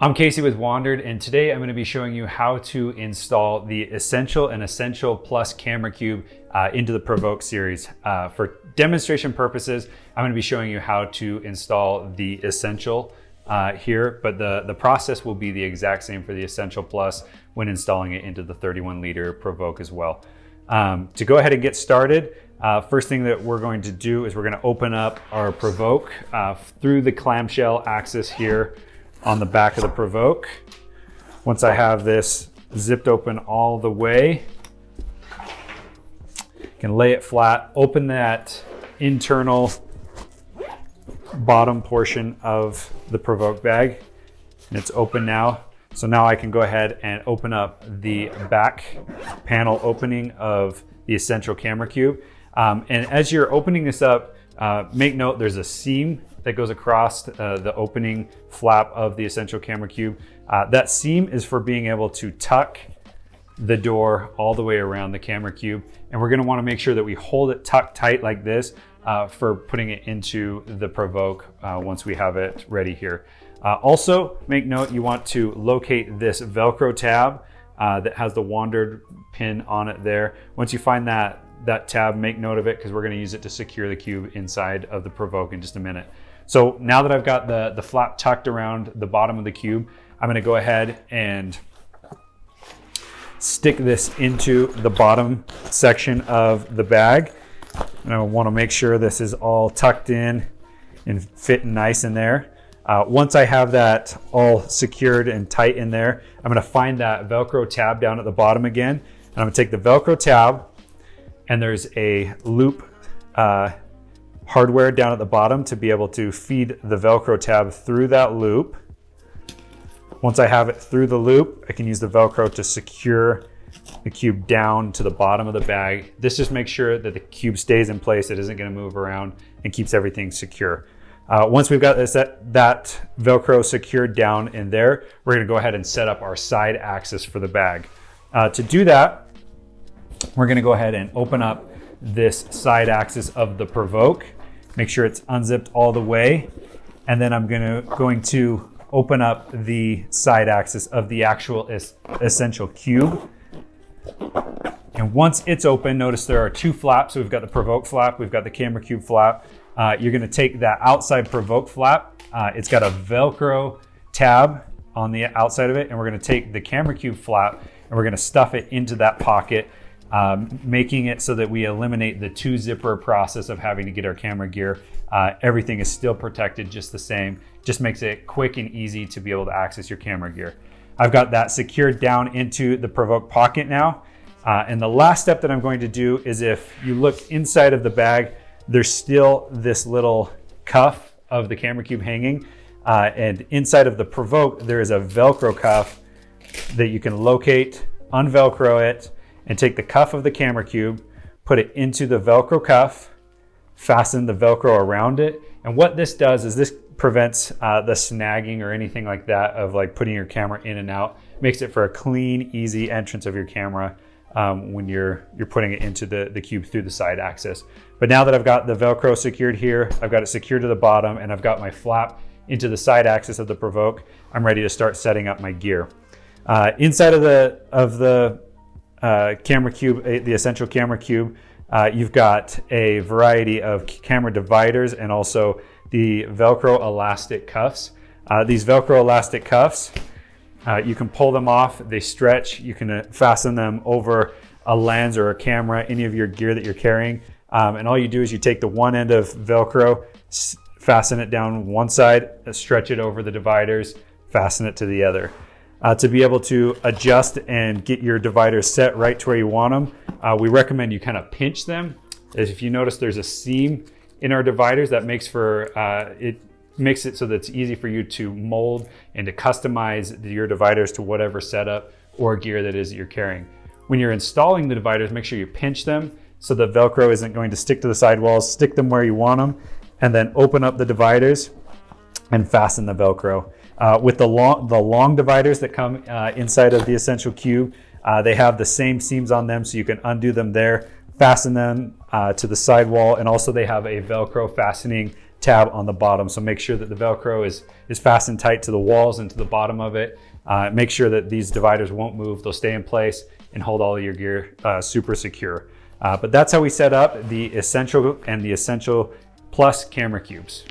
I'm Casey with WANDRD, and today I'm going to be showing you how to install the Essential and Essential Plus camera cube into the Provoke series. For demonstration purposes, I'm going to be showing you how to install the Essential here, but the process will be the exact same for the Essential Plus when installing it into the 31-liter Provoke as well. To go ahead and get started, first thing that we're going to do is we're going to open up our Provoke through the clamshell axis here on the back of the Provoke. Once I have this zipped open all the way, I can lay it flat, open that internal bottom portion of the Provoke bag, and it's open now. So now I can go ahead and open up the back panel opening of the Essential Camera Cube. And as you're opening this up, make note there's a seam that goes across the opening flap of the Essential Camera Cube. That seam is for being able to tuck the door all the way around the camera cube. And we're gonna wanna make sure that we hold it tucked tight like this for putting it into the Provoke once we have it ready here. Also, make note you want to locate this Velcro tab that has the WANDRD pin on it there. Once you find that tab, make note of it because we're going to use it to secure the cube inside of the Provoke in just a minute. So now that I've got the flap tucked around the bottom of the cube, I'm going to go ahead and stick this into the bottom section of the bag. And I want to make sure this is all tucked in and fitting nice in there. Once I have that all secured and tight in there, I'm going to find that Velcro tab down at the bottom again. And I'm going to take the Velcro tab, and there's a loop hardware down at the bottom to be able to feed the Velcro tab through that loop. Once I have it through the loop, I can use the Velcro to secure the cube down to the bottom of the bag. This just makes sure that the cube stays in place, it isn't going to move around, and keeps everything secure. Once we've got that Velcro secured down in there, we're going to go ahead and set up our side axis for the bag. To do that, we're going to go ahead and open up this side axis of the Provoke. Make sure it's unzipped all the way. And then I'm going to open up the side axis of the actual Essential Cube. And once it's open, notice there are two flaps. So we've got the Provoke flap, we've got the Camera Cube flap. You're going to take that outside Provoke flap. It's got a Velcro tab on the outside of it. And we're going to take the Camera Cube flap and we're going to stuff it into that pocket, making it so that we eliminate the two zipper process of having to get our camera gear. Everything is still protected just the same. Just makes it quick and easy to be able to access your camera gear. I've got that secured down into the Provoke pocket now. And the last step that I'm going to do is, if you look inside of the bag, there's still this little cuff of the camera cube hanging. And inside of the Provoke, there is a Velcro cuff that you can locate, unvelcro it, and take the cuff of the camera cube, put it into the Velcro cuff, fasten the Velcro around it. And what this does is this prevents the snagging or anything like that of like putting your camera in and out. Makes it for a clean, easy entrance of your camera when you're putting it into the cube through the side axis. But now that I've got the Velcro secured here, I've got it secured to the bottom, and I've got my flap into the side axis of the Provoke, I'm ready to start setting up my gear. Inside of the camera cube, the Essential Camera Cube, you've got a variety of camera dividers and also the Velcro elastic cuffs. These Velcro elastic cuffs, you can pull them off, they stretch, you can fasten them over a lens or a camera, any of your gear that you're carrying. And all you do is you take the one end of Velcro, fasten it down one side, stretch it over the dividers, fasten it to the other. To be able to adjust and get your dividers set right to where you want them, we recommend you kind of pinch them. If you notice there's a seam in our dividers, that makes makes it so that it's easy for you to mold and to customize your dividers to whatever setup or gear that is that you're carrying. When you're installing the dividers, make sure you pinch them so the Velcro isn't going to stick to the sidewalls. Stick them where you want them, and then open up the dividers and fasten the Velcro. With the long dividers that come inside of the Essential Cube, they have the same seams on them, so you can undo them there, fasten them to the sidewall, and also they have a Velcro fastening tab on the bottom. So make sure that the Velcro is fastened tight to the walls and to the bottom of it. Make sure that these dividers won't move. They'll stay in place and hold all of your gear super secure. But that's how we set up the Essential and the Essential Plus camera cubes.